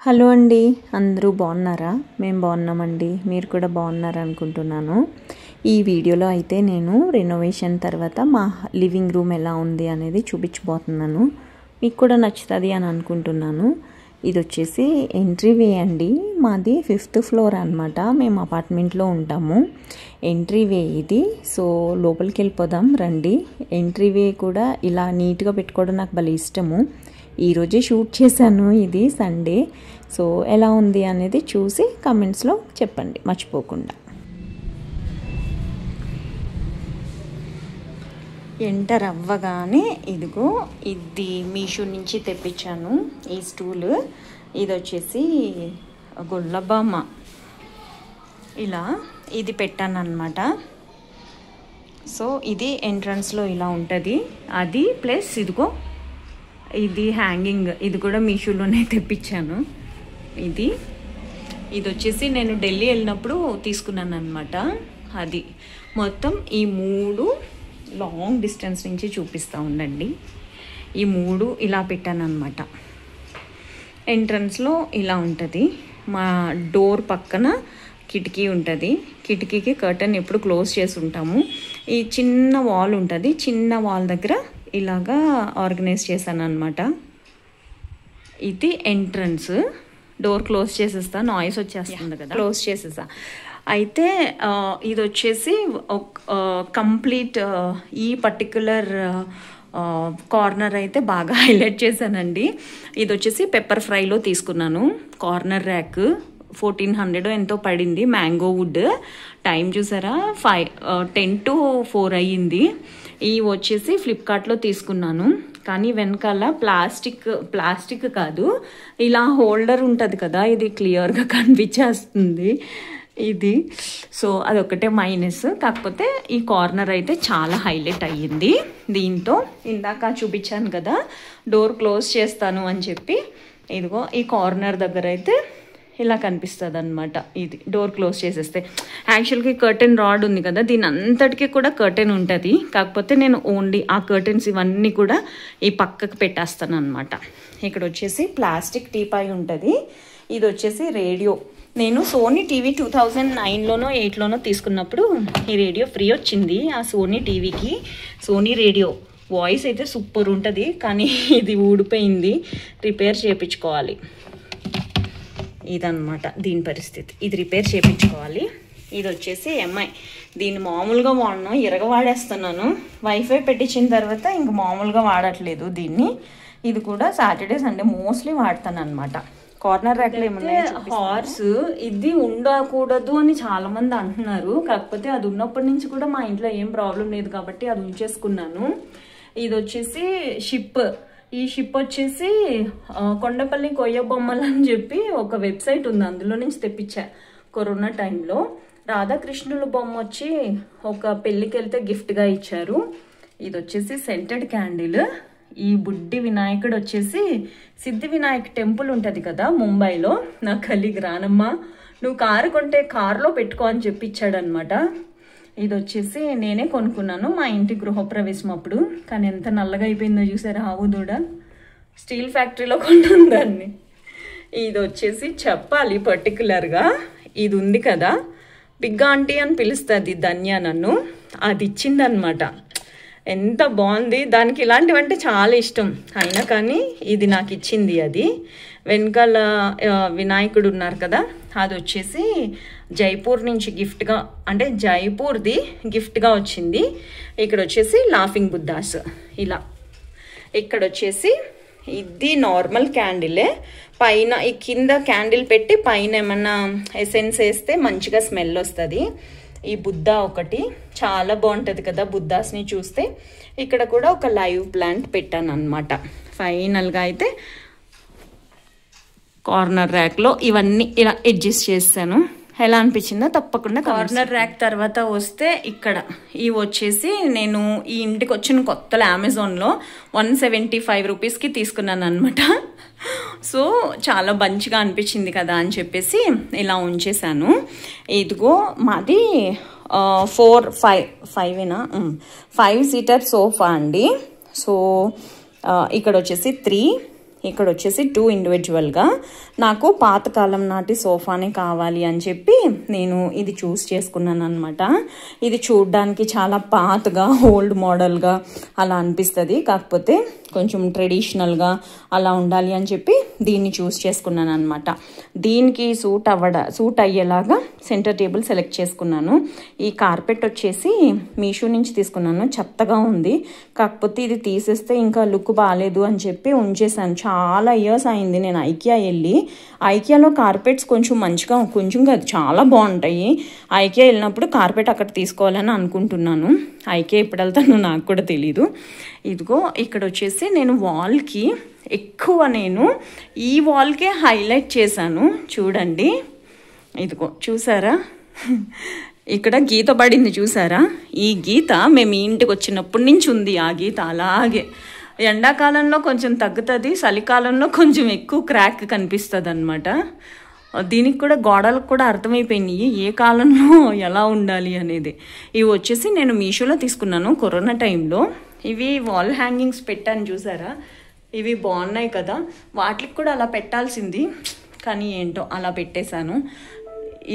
Hello అండి, అందరూ బాగున్నారా? మేము బాగున్నామండి. మీరు కూడా బాగున్నారా అనుకుంటున్నాను. ఈ వీడియోలో అయితే నేను రెనోవేషన్ తర్వాత మా లివింగ్ రూమ్ ఎలా ఉంది అనేది చూపించబోతున్నాను. మీకు కూడా నచ్చుతుంది అని అనుకుంటున్నాను. ఇది వచ్చేసి ఎంట్రీవే అండి. మాది 5th ఫ్లోర్ అనమాట. మేము అపార్ట్మెంట్లో ఉంటాము. ఎంట్రీవే ఇది. సో లోపలికి వెళ్ళిపోదాం రండి. ఎంట్రీవే కూడా ఇలా నీట్గా పెట్టుకోవడం నాకు భలే ఇష్టము. ఈరోజే షూట్ చేశాను. ఇది సండే. సో ఎలా ఉంది అనేది చూసి కామెంట్స్లో చెప్పండి మర్చిపోకుండా. ఎంటర్ అవ్వగానే ఇదిగో ఇది మీషో నుంచి తెప్పించాను. ఈ స్టూల్ ఇది వచ్చేసి గొల్లబామ ఇలా ఇది పెట్టాను అనమాట. సో ఇది ఎంట్రన్స్లో ఇలా ఉంటుంది. అది ప్లస్ ఇదిగో ఇది హ్యాంగింగ్, ఇది కూడా మీషోలోనే తెప్పించాను. ఇది వచ్చేసి నేను ఢిల్లీ వెళ్ళినప్పుడు తీసుకున్నాను అనమాట. అది మొత్తం ఈ 3 లాంగ్ డిస్టెన్స్ నుంచి చూపిస్తూ ఉండండి. ఈ 3 ఇలా పెట్టాను అనమాట. ఎంట్రన్స్లో ఇలా ఉంటుంది. మా డోర్ పక్కన కిటికీ ఉంటుంది. కిటికీకి కర్టన్ ఎప్పుడు క్లోజ్ చేసి ఉంటాము. ఈ చిన్న వాల్ ఉంటుంది. చిన్న వాల్ దగ్గర ఇలాగా ఆర్గనైజ్ చేశాను అనమాట. ఇది ఎంట్రన్స్. డోర్ క్లోజ్ చేసేస్తా, నాయిస్ వచ్చేస్తుంది కదా, క్లోజ్ చేసేసా. అయితే ఇది వచ్చేసి కంప్లీట్ ఈ పర్టిక్యులర్ కార్నర్ అయితే బాగా హైలైట్ చేశానండి. ఇది వచ్చేసి పెప్పర్ ఫ్రైలో తీసుకున్నాను. కార్నర్ ర్యాక్ 1400 ఎంతో పడింది. Mango would. టైం చూసారా, 10 to 4 అయ్యింది. ఈ వచ్చేసి ఫ్లిప్కార్ట్లో తీసుకున్నాను. కానీ వెనకాల ప్లాస్టిక్ కాదు, ఇలా హోల్డర్ ఉంటుంది కదా, ఇది క్లియర్గా కనిపించేస్తుంది ఇది. సో అదొకటే మైనస్. కాకపోతే ఈ కార్నర్ అయితే చాలా హైలైట్ అయ్యింది దీంతో. ఇందాక చూపించాను కదా డోర్ క్లోజ్ చేస్తాను అని చెప్పి, ఇదిగో ఈ కార్నర్ దగ్గర అయితే ఇలా కనిపిస్తుంది అనమాట. ఇది డోర్ క్లోజ్ చేసేస్తే. యాక్చువల్గా కర్టెన్ రాడ్ ఉంది కదా, దీని అంతటికీ కూడా కర్టెన్ ఉంటుంది. కాకపోతే నేను ఓన్లీ ఆ కర్టెన్స్ ఇవన్నీ కూడా ఈ పక్కకు పెట్టేస్తాను అనమాట. ఇక్కడ వచ్చేసి ప్లాస్టిక్ టీపాయ్ ఉంటుంది. ఇది వచ్చేసి రేడియో. నేను సోనీ టీవీ 2009లోనో 8లోనో తీసుకున్నప్పుడు ఈ రేడియో ఫ్రీ వచ్చింది. ఆ సోనీ టీవీకి సోనీ రేడియో వాయిస్ అయితే సూపర్ ఉంటుంది. కానీ ఇది ఊడిపోయింది, రిపేర్ చేయించుకోవాలి. ఇదన్నమాట దీని పరిస్థితి. ఇది రిపేర్ చేయించుకోవాలి. ఇది వచ్చేసి ఎంఐ. దీన్ని మామూలుగా వాడను, వాడేస్తున్నాను. వైఫై పెట్టించిన తర్వాత ఇంక మామూలుగా వాడట్లేదు దీన్ని. ఇది కూడా సాటర్డే సండే మోస్ట్లీ వాడతాను అనమాట. కార్నర్ ర్యాక్లో ఏమన్నా హార్స్ ఇది ఉండకూడదు అని చాలా మంది అంటున్నారు. కాకపోతే అది ఉన్నప్పటి నుంచి కూడా మా ఇంట్లో ఏం ప్రాబ్లం లేదు కాబట్టి అది ఉంచేసుకున్నాను. ఇది వచ్చేసి షిప్. ఈ షిప్ వచ్చేసి కొండపల్లి కొయ్య బొమ్మలు అని చెప్పి ఒక వెబ్సైట్ ఉంది, అందులో నుంచి తెప్పించా. కరోనా టైంలో రాధాకృష్ణుల బొమ్మ వచ్చి ఒక పెళ్ళికి వెళ్తే గిఫ్ట్గా ఇచ్చారు. ఇది వచ్చేసి సెంటెడ్ క్యాండిల్. ఈ బుడ్డి వినాయకుడు వచ్చేసి సిద్ధి వినాయక్ టెంపుల్ ఉంటుంది కదా ముంబైలో. నా కలీగ్ రానమ్మ, నువ్వు కారు కొంటే కారులో పెట్టుకో అని చెప్పి ఇచ్చాడనమాట. ఇది వచ్చేసి నేనే కొనుక్కున్నాను మా ఇంటి గృహప్రవేశం అప్పుడు. కానీ ఎంత నల్లగా అయిపోయిందో చూసారా ఆవు దూడ. స్టీల్ ఫ్యాక్టరీలో కొన్నాను దాన్ని. ఇది వచ్చేసి చెప్పాలి పర్టికులర్గా, ఇది ఉంది కదా బిగ్ ఆంటీ అని పిలుస్తుంది ధన్య నన్ను, అది ఇచ్చిందనమాట. ఎంత బాగుంది. దానికి ఇలాంటివంటే చాలా ఇష్టం. అయినా కానీ ఇది నాకు ఇచ్చింది. అది వెనకాల వినాయకుడు ఉన్నారు కదా, అది వచ్చేసి జైపూర్ నుంచి గిఫ్ట్గా, అంటే జైపూర్ది గిఫ్ట్గా వచ్చింది. ఇక్కడ వచ్చేసి లాఫింగ్ బుద్ధాస్ ఇలా. ఇక్కడ వచ్చేసి ఇది నార్మల్ క్యాండిలే. పైన ఈ కింద క్యాండిల్ పెట్టి పైన ఏమన్నా ఎసెన్స్ వేస్తే మంచిగా స్మెల్ వస్తుంది. ఈ బుద్ధ ఒకటి చాలా బాగుంటుంది కదా బుద్ధాస్ని చూస్తే. ఇక్కడ కూడా ఒక లైవ్ ప్లాంట్ పెట్టాను అనమాట. ఫైనల్గా అయితే కార్నర్ ర్యాక్లో ఇవన్నీ ఇలా అడ్జస్ట్ చేస్తాను. ఎలా అనిపించిందో తప్పకుండా. కార్నర్ ర్యాక్ తర్వాత వస్తే ఇక్కడ ఇవి వచ్చేసి నేను ఈ ఇంటికి వచ్చిన కొత్తలో అమెజాన్లో 175 రూపీస్కి తీసుకున్నాను అనమాట. సో చాలా మంచిగా అనిపించింది కదా అని చెప్పేసి ఇలా ఉంచేసాను. ఇదిగో మాది 5 సీటర్ సోఫా అండి. సో ఇక్కడ వచ్చేసి 3, ఇక్కడ వచ్చేసి 2 ఇండివిజువల్గా. నాకు పాతకాలం నాటి సోఫానే కావాలి అని చెప్పి నేను ఇది చూస్ చేసుకున్నాను అనమాట. ఇది చూడ్డానికి చాలా పాతగా ఓల్డ్ మోడల్గా అలా అనిపిస్తుంది, కాకపోతే కొంచెం ట్రెడిషనల్గా అలా ఉండాలి అని చెప్పి దీన్ని చూస్ చేసుకున్నాను అనమాట. దీనికి సూట్ అయ్యేలాగా సెంటర్ టేబుల్ సెలెక్ట్ చేసుకున్నాను. ఈ కార్పెట్ వచ్చేసి మీషో నుంచి తీసుకున్నాను. చెత్తగా ఉంది, కాకపోతే ఇది తీసేస్తే ఇంకా లుక్ బాగాలేదు అని చెప్పి ఉంచేసాను. చాలా ఇయర్స్ అయింది నేను ఐకియా వెళ్ళి. ఐకియాలో కార్పెట్స్ కొంచెం మంచిగా, కొంచెం కాదు చాలా బాగుంటాయి. ఐకియా వెళ్ళినప్పుడు కార్పెట్ అక్కడ తీసుకోవాలని అనుకుంటున్నాను. ఐకియా ఎప్పుడు వెళ్తానో నాకు కూడా తెలీదు. ఇదిగో ఇక్కడ వచ్చేసి నేను వాల్కి ఎక్కువ నేను ఈ వాల్కే హైలైట్ చేశాను. చూడండి, ఇదిగో చూసారా, ఇక్కడ గీత పడింది చూసారా. ఈ గీత మేము ఇంటికి వచ్చినప్పటి నుంచి ఉంది. ఆ గీత అలాగే ఎండాకాలంలో కొంచెం తగ్గుతుంది, చలికాలంలో కొంచెం ఎక్కువ క్రాక్ కనిపిస్తుంది అనమాట. దీనికి కూడా గోడలకు కూడా అర్థమైపోయినాయి ఏ కాలంలో ఎలా ఉండాలి అనేది. ఇవి వచ్చేసి నేను మీషోలో తీసుకున్నాను కరోనా టైంలో. ఇవి వాల్ హ్యాంగింగ్స్ పెట్టాను చూసారా, ఇవి బాగున్నాయి కదా. వాటికి కూడా అలా పెట్టాల్సింది, కానీ ఏంటో అలా పెట్టేశాను.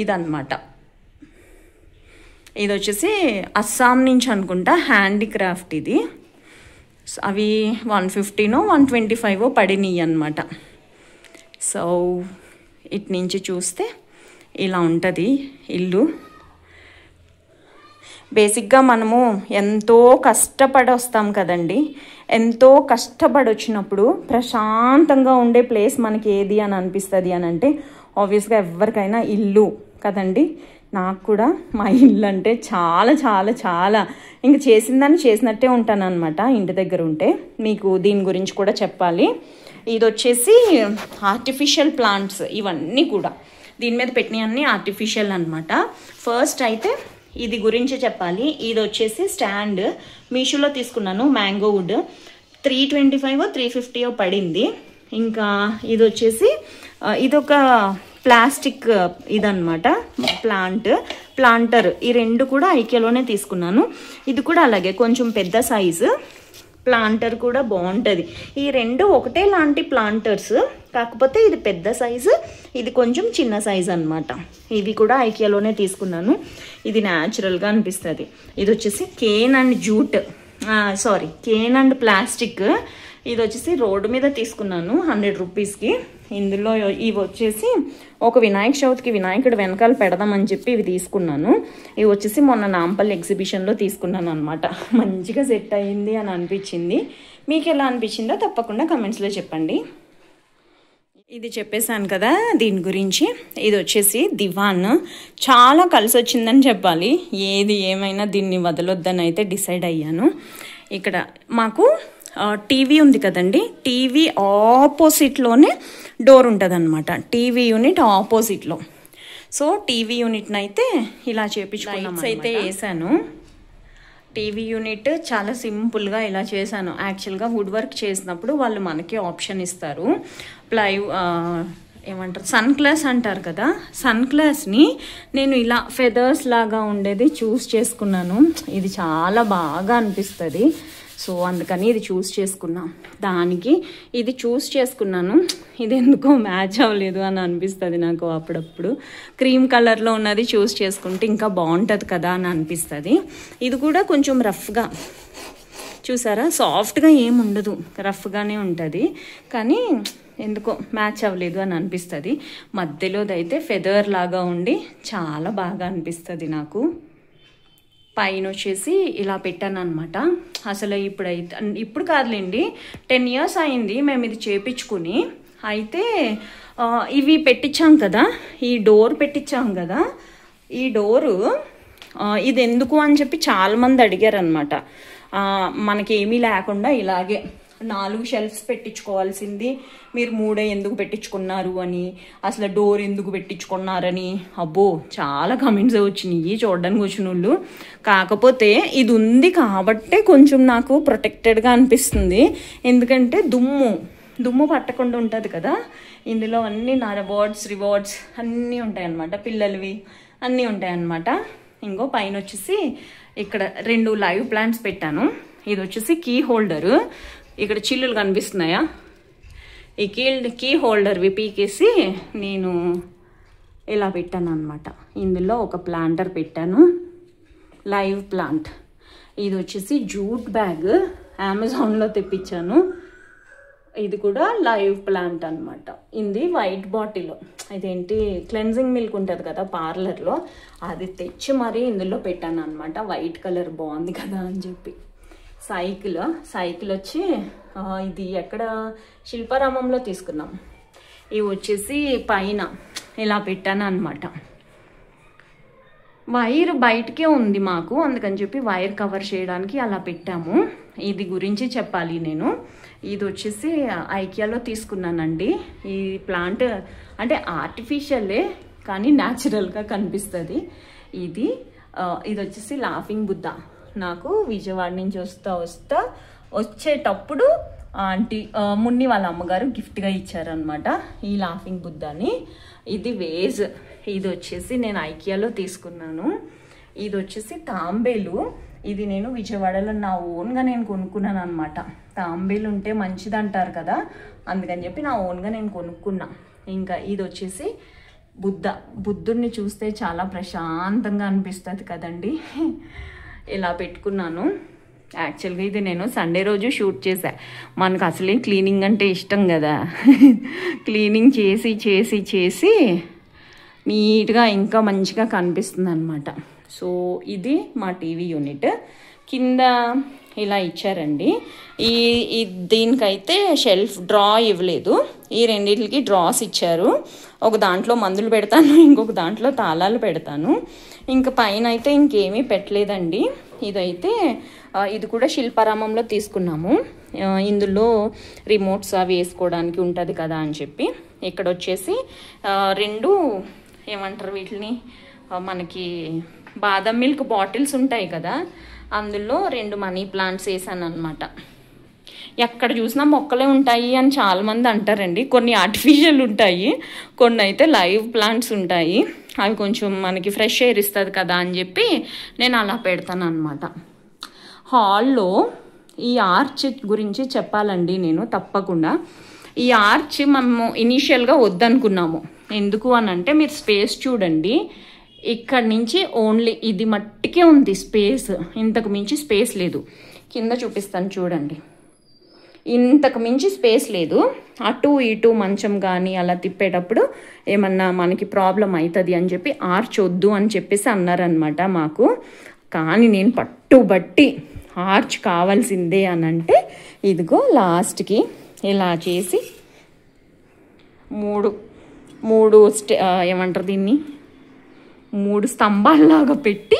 ఇదన్నమాట. ఇది వచ్చేసి అస్సాం నుంచి అనుకుంటా హ్యాండీక్రాఫ్ట్ ఇది. అవి 150నో 125 పడినాయి అన్నమాట. సో ఇటు నుంచి చూస్తే ఇలా ఉంటుంది ఇల్లు. బేసిక్గా మనము ఎంతో కష్టపడి వస్తాం కదండి. ఎంతో కష్టపడి వచ్చినప్పుడు ప్రశాంతంగా ఉండే ప్లేస్ మనకి ఏది అని అనిపిస్తుంది అని అంటే ఆబ్వియస్గా ఎవరికైనా ఇల్లు కదండి. నాకు కూడా మా ఇల్లు అంటే చాలా చాలా చాలా ఇంక చేసిందని చేసినట్టే ఉంటాను అనమాట ఇంటి దగ్గర ఉంటే. మీకు దీని గురించి కూడా చెప్పాలి. ఇది వచ్చేసి ఆర్టిఫిషియల్ ప్లాంట్స్, ఇవన్నీ కూడా దీని మీద పెట్టినవన్నీ ఆర్టిఫిషియల్ అనమాట. ఫస్ట్ అయితే ఇది గురించి చెప్పాలి. ఇది వచ్చేసి స్టాండ్ మీషోలో తీసుకున్నాను, మ్యాంగో వుడ్. 325 350 పడింది. ఇంకా ఇది వచ్చేసి ఇదొక ప్లాస్టిక్ ఇదన్నమాట, ప్లాంటర్. ఈ రెండు కూడా ఐకియాలోనే తీసుకున్నాను. ఇది కూడా అలాగే కొంచెం పెద్ద సైజు ప్లాంటర్ కూడా బాగుంటుంది. ఈ రెండు ఒకటే లాంటి ప్లాంటర్స్, కాకపోతే ఇది పెద్ద సైజు, ఇది కొంచెం చిన్న సైజు అనమాట. ఇవి కూడా ఐకియాలోనే తీసుకున్నాను. ఇది న్యాచురల్గా అనిపిస్తుంది. ఇది వచ్చేసి కేన్ అండ్ ప్లాస్టిక్. ఇది వచ్చేసి రోడ్డు మీద తీసుకున్నాను 100 రూపీస్కి. ఇందులో ఇవి వచ్చేసి ఒక వినాయక చవితికి వినాయకుడు వెనకాల పెడదామని చెప్పి ఇవి తీసుకున్నాను. ఇవి వచ్చేసి మొన్న నాంపల్లి ఎగ్జిబిషన్లో తీసుకున్నాను అనమాట. మంచిగా సెట్ అయ్యింది అని అనిపించింది. మీకు ఎలా అనిపించిందో తప్పకుండా కమెంట్స్లో చెప్పండి. ఇది చెప్పేశాను కదా దీని గురించి. ఇది వచ్చేసి దివాన్. చాలా కలిసి వచ్చిందని చెప్పాలి. ఏది ఏమైనా దీన్ని వదలొద్దని అయితే డిసైడ్ అయ్యాను. ఇక్కడ మాకు టీవీ ఉంది కదండి, టీవీ ఆపోజిట్లోనే డోర్ ఉంటుంది అనమాట. టీవీ యూనిట్ ఆపోజిట్లో. సో టీవీ యూనిట్ని అయితే ఇలా చేపించుకున్నాను అయితే వేసాను. టీవీ యూనిట్ చాలా సింపుల్గా ఇలా చేశాను. యాక్చువల్గా వుడ్ వర్క్ చేసినప్పుడు వాళ్ళు మనకి ఆప్షన్ ఇస్తారు. ఏమంటారు, సన్ గ్లాస్ అంటారు కదా, సన్ గ్లాస్ని నేను ఇలా ఫెదర్స్ లాగా ఉండేది చూస్ చేసుకున్నాను. ఇది చాలా బాగా అనిపిస్తుంది. సో అందుకని ఇది చూస్ చేసుకున్నా. దానికి ఇది చూస్ చేసుకున్నాను. ఇది ఎందుకో మ్యాచ్ అవ్వలేదు అని అనిపిస్తుంది నాకు అప్పుడప్పుడు. క్రీమ్ కలర్లో ఉన్నది చూస్ చేసుకుంటే ఇంకా బాగుంటుంది కదా అని అనిపిస్తుంది. ఇది కూడా కొంచెం రఫ్గా చూసారా, సాఫ్ట్గా ఏమి ఉండదు, రఫ్గానే ఉంటుంది. కానీ ఎందుకో మ్యాచ్ అవ్వలేదు అని అనిపిస్తుంది. మధ్యలోదైతే ఫెదర్ లాగా ఉండి చాలా బాగా అనిపిస్తుంది నాకు. పైన వచ్చేసి ఇలా పెట్టాను అనమాట. అసలు ఇప్పుడు కాదులేండి, 10 years అయింది మేము ఇది చేపించుకుని. అయితే ఇవి పెట్టించాం కదా, ఈ డోర్ పెట్టించాం కదా, ఈ డోరు ఇది ఎందుకు అని చెప్పి చాలామంది అడిగారు అనమాట. మనకి ఏమీ లేకుండా ఇలాగే 4 షెల్ఫ్స్ పెట్టించుకోవాల్సింది మీరు 3 ఎందుకు పెట్టించుకున్నారు అని, అసలు డోర్ ఎందుకు పెట్టించుకున్నారని అబ్బో చాలా కమెంట్స్ వచ్చినాయి చూడడానికి వచ్చిన వాళ్ళు. కాకపోతే ఇది ఉంది కాబట్టే కొంచెం నాకు ప్రొటెక్టెడ్గా అనిపిస్తుంది. ఎందుకంటే దుమ్ము పట్టకుండా ఉంటుంది కదా. ఇందులో అన్నీ నా రివార్డ్స్ అన్నీ ఉంటాయన్నమాట, పిల్లలవి అన్నీ ఉంటాయన్నమాట. ఇంకో పైన వచ్చేసి ఇక్కడ 2 లైవ్ ప్లాంట్స్ పెట్టాను. ఇది వచ్చేసి కీ హోల్డరు. ఇక్కడ చిల్లులు కనిపిస్తున్నాయా, ఈ కీ హోల్డర్వి పీకేసి నేను ఇలా పెట్టాను అనమాట. ఇందులో ఒక ప్లాంటర్ పెట్టాను, లైవ్ ప్లాంట్. ఇది వచ్చేసి జూట్ బ్యాగ్, అమెజాన్లో తెప్పించాను. ఇది కూడా లైవ్ ప్లాంట్ అనమాట. ఇది వైట్ బాటిల్, ఇదేంటి క్లెన్జింగ్ మిల్క్ ఉంటుంది కదా పార్లర్లో, అది తెచ్చి మరీ ఇందులో పెట్టాను అనమాట. వైట్ కలర్ బాగుంది కదా అని చెప్పి. సైకిల్ వచ్చి ఇది ఎక్కడ శిల్పారామంలో తీసుకున్నాం. ఇవి వచ్చేసి పైన ఇలా పెట్టాను అనమాట. వైర్ బయటకే ఉంది మాకు, అందుకని చెప్పి వైర్ కవర్ చేయడానికి అలా పెట్టాము. ఇది గురించి చెప్పాలి నేను. ఇది వచ్చేసి ఐకియాలో తీసుకున్నానండి. ఈ ప్లాంట్ అంటే ఆర్టిఫిషియలే కానీ న్యాచురల్గా కనిపిస్తుంది. ఇది వచ్చేసి లాఫింగ్ బుద్ధ. నాకు విజయవాడ నుంచి వచ్చేటప్పుడు ఆంటీ మున్ని వాళ్ళ అమ్మగారు గిఫ్ట్గా ఇచ్చారనమాట ఈ లాఫింగ్ బుద్ధాని. ఇది వేజ్. ఇది వచ్చేసి నేను ఐకియాలో తీసుకున్నాను. ఇది వచ్చేసి తాంబేలు. ఇది నేను విజయవాడలో నా ఓన్గా నేను కొనుక్కున్నాను అనమాట. తాంబేలు ఉంటే మంచిది అంటారు కదా, అందుకని చెప్పి నా ఓన్గా నేను కొనుక్కున్నా. ఇంకా ఇది వచ్చేసి బుద్ధుడిని చూస్తే చాలా ప్రశాంతంగా అనిపిస్తుంది కదండి. ఇలా పెట్టుకున్నాను. యాక్చువల్గా ఇది నేను సండే రోజు షూట్ చేశా. మనకు అసలే క్లీనింగ్ అంటే ఇష్టం కదా. క్లీనింగ్ చేసి నీట్గా ఇంకా మంచిగా కనిపిస్తుంది అనమాట. సో ఇది మా టీవీ యూనిట్. కింద ఇలా ఇచ్చారండి. దీనికైతే షెల్ఫ్ డ్రా ఇవ్వలేదు. ఈ రెండింటికి డ్రాస్ ఇచ్చారు. ఒక దాంట్లో మందులు పెడతాను, ఇంకొక దాంట్లో తాళాలు పెడతాను. ఇంకా పైన అయితే ఇంకేమీ పెట్టలేదండి. ఇది కూడా శిల్పారామంలో తీసుకున్నాము. ఇందులో రిమోట్స్ అవి వేసుకోవడానికి ఉంటుంది కదా అని చెప్పి. ఇక్కడ వచ్చేసి 2 ఏమంటారు వీటిని, మనకి బాదం మిల్క్ బాటిల్స్ ఉంటాయి కదా, అందులో 2 మనీ ప్లాంట్స్ వేసాను అనమాట. ఎక్కడ చూసినా మొక్కలే ఉంటాయి అని చాలామంది అంటారండి. కొన్ని ఆర్టిఫిషియల్ ఉంటాయి, కొన్ని అయితే లైవ్ ప్లాంట్స్ ఉంటాయి. అవి కొంచెం మనకి ఫ్రెష్ ఎయిర్ ఇస్తుంది కదా అని చెప్పి నేను అలా పెడతాను అనమాట. హాల్లో ఈ ఆర్చ్ గురించి చెప్పాలండి నేను తప్పకుండా. ఈ ఆర్చ్ మేము ఇనీషియల్గా వద్దనుకున్నాము. ఎందుకు అని అంటే మీరు స్పేస్ చూడండి, ఇక్కడ నుంచి ఓన్లీ ఇది మట్టికే ఉంది స్పేస్, ఇంతకు మించి స్పేస్ లేదు. కింద చూపిస్తాను చూడండి, ఇంతకు మించి స్పేస్ లేదు. అటు ఇటు మంచం కానీ అలా తిప్పేటప్పుడు ఏమన్నా మనకి ప్రాబ్లం అవుతుంది అని చెప్పి ఆర్చ్ వద్దు అని చెప్పేసి అన్నారనమాట మాకు. కానీ నేను పట్టుబట్టి ఆర్చ్ కావాల్సిందే అని అంటే ఇదిగో లాస్ట్కి ఇలా చేసి మూడు ఏమంటారు దీన్ని, 3 స్తంభాల్లాగా పెట్టి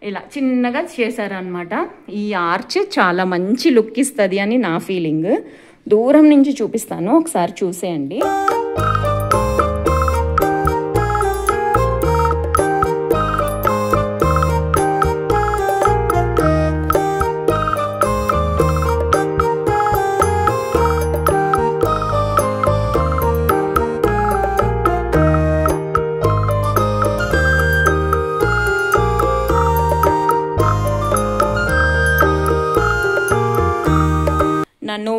ఇలా చిన్నగా చేశారనమాట. ఈ ఆర్చ్ చాలా మంచి లుక్ ఇస్తుంది అని నా ఫీలింగ్. దూరం నుంచి చూపిస్తాను, ఒకసారి చూసేయండి. నన్ను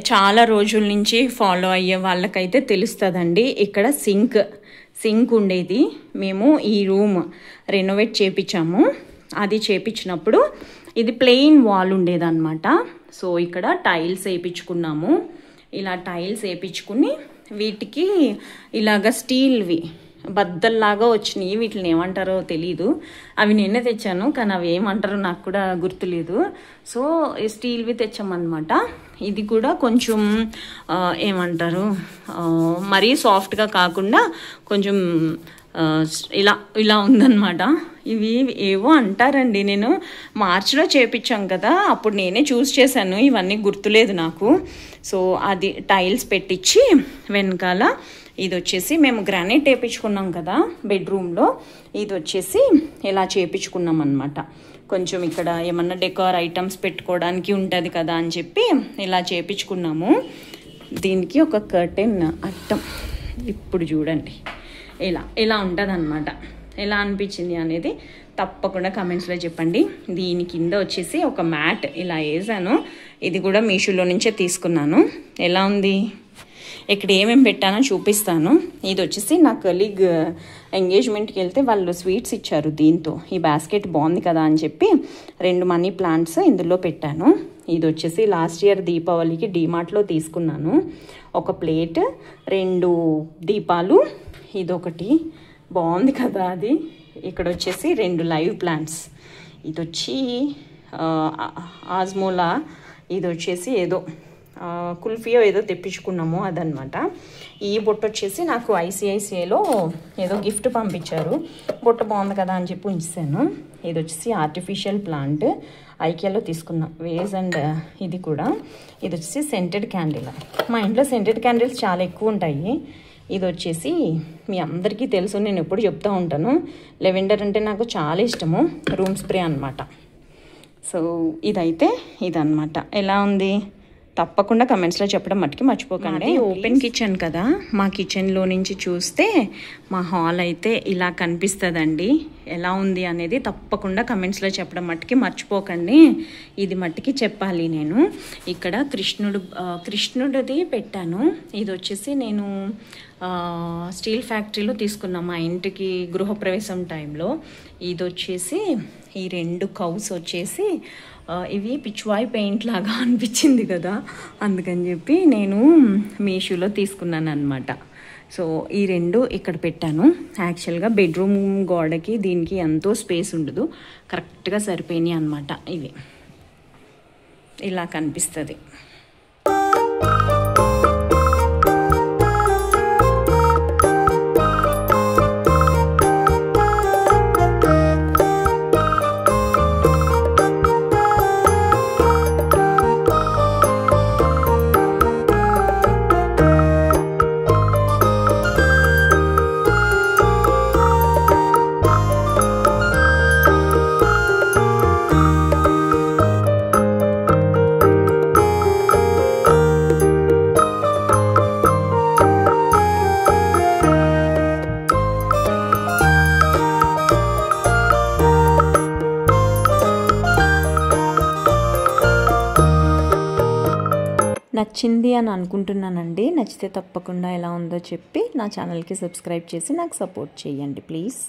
చాలా రోజుల నుంచి ఫాలో అయ్యే వాళ్ళకైతే తెలుస్తుందండి. ఇక్కడ సింక్ ఉండేది. మేము ఈ రూమ్ రెనోవేట్ చేయించాము. అది చేయించినప్పుడు ఇది ప్లెయిన్ వాల్ ఉండేదన్నమాట. సో ఇక్కడ టైల్స్ వేయించుకున్నాము. ఇలా టైల్స్ వేయించుకుని వీటికి ఇలాగ స్టీల్వి బద్దల్లాగా వచ్చినాయి. వీటిని ఏమంటారో తెలీదు. అవి నేనే తెచ్చాను, కానీ అవి ఏమంటారో నాకు కూడా గుర్తులేదు. సో స్టీల్వి తెచ్చామన్నమాట. ఇది కూడా కొంచెం ఏమంటారు, మరీ సాఫ్ట్గా కాకుండా కొంచెం ఇలా ఉందన్నమాట. ఇవి ఏవో అంటారండి. నేను మార్చిలో చేయించాం కదా, అప్పుడు నేనే చూస్ చేశాను, ఇవన్నీ గుర్తులేదు నాకు. సో అది టైల్స్ పెట్టించి వెనకాల ఇది వచ్చేసి మేము గ్రానైట్ వేయించుకున్నాం కదా బెడ్రూమ్లో, ఇది వచ్చేసి ఇలా చేయించుకున్నాం అనమాట. కొంచెం ఇక్కడ ఏమన్నా డెకోర్ ఐటమ్స్ పెట్టుకోవడానికి ఉంటుంది కదా అని చెప్పి ఇలా చేయించుకున్నాము. దీనికి ఒక కర్టెన్ అట్టం ఇప్పుడు చూడండి ఇలా ఉంటుంది అనమాట. ఎలా అనిపించింది అనేది తప్పకుండా కమెంట్స్లో చెప్పండి. దీని కింద వచ్చేసి ఒక మ్యాట్ ఇలా వేసాను. ఇది కూడా మీషోలో నుంచే తీసుకున్నాను. ఎలా ఉంది? ఇక్కడ ఏమేమి పెట్టానో చూపిస్తాను. ఇది వచ్చేసి నా కలీగ్ ఎంగేజ్మెంట్కి వెళ్తే వాళ్ళు స్వీట్స్ ఇచ్చారు దీంతో. ఈ బాస్కెట్ బాగుంది కదా అని చెప్పి 2 మనీ ప్లాంట్స్ ఇందులో పెట్టాను. ఇది వచ్చేసి లాస్ట్ ఇయర్ దీపావళికి డీమార్ట్లో తీసుకున్నాను. ఒక ప్లేట్, 2 దీపాలు, ఇదొకటి బాగుంది కదా అది. ఇక్కడ వచ్చేసి 2 లైవ్ ప్లాంట్స్. ఇది వచ్చి ఆజ్మోలా, ఇది వచ్చేసి ఏదో కుల్ఫియో ఏదో తెప్పించుకున్నాము అదనమాట. ఈ బొట్టు వచ్చేసి నాకు ఐసిఐసిఐలో ఏదో గిఫ్ట్ పంపించారు. బొట్టు బాగుంది కదా అని చెప్పి ఉంచాను. ఇది వచ్చేసి ఆర్టిఫిషియల్ ప్లాంట్ ఐకియాలో తీసుకున్నాం, వేజ్ అండ్ ఇది కూడా. ఇది వచ్చేసి సెంటెడ్ క్యాండిల్. మా ఇంట్లో సెంటెడ్ క్యాండిల్స్ చాలా ఎక్కువ ఉంటాయి. ఇది వచ్చేసి మీ అందరికీ తెలుసు, నేను ఎప్పుడు చెప్తూ ఉంటాను, లెవెండర్ అంటే నాకు చాలా ఇష్టము, రూమ్ స్ప్రే అనమాట. సో ఇదైతే ఇదన్నమాట. ఎలా ఉంది తప్పకుండా కమెంట్స్లో చెప్పడం మట్టుకి మర్చిపోకండి. ఓపెన్ కిచెన్ కదా, మా కిచెన్లో నుంచి చూస్తే మా హాల్ అయితే ఇలా కనిపిస్తుందండి. ఎలా ఉంది అనేది తప్పకుండా కమెంట్స్లో చెప్పడం మట్టుకి మర్చిపోకండి. ఇది మట్టుకి చెప్పాలి నేను. ఇక్కడ కృష్ణుడిది పెట్టాను. ఇది వచ్చేసి నేను స్టీల్ ఫ్యాక్టరీలో తీసుకున్నాం మా ఇంటికి గృహప్రవేశం టైంలో. ఇది వచ్చేసి ఈ 2 కౌస్ వచ్చేసి ఇవి పిచ్వాయ్ పెయింట్ లాగా అనిపించింది కదా, అందుకని చెప్పి నేను మీషోలో తీసుకున్నాను అనమాట. సో ఈ 2 ఇక్కడ పెట్టాను. యాక్చువల్గా బెడ్రూమ్ గోడకి దీనికి ఎంతో స్పేస్ ఉండదు, కరెక్ట్గా సరిపోయినాయి అనమాట. ఇవి ఇలా కనిపిస్తుంది. నచ్చింది అని అనుకుంటున్నానండి. నచ్చితే తప్పకుండా ఎలా ఉందో చెప్పి నా ఛానల్కి సబ్స్క్రైబ్ చేసి నాకు సపోర్ట్ చేయండి ప్లీజ్.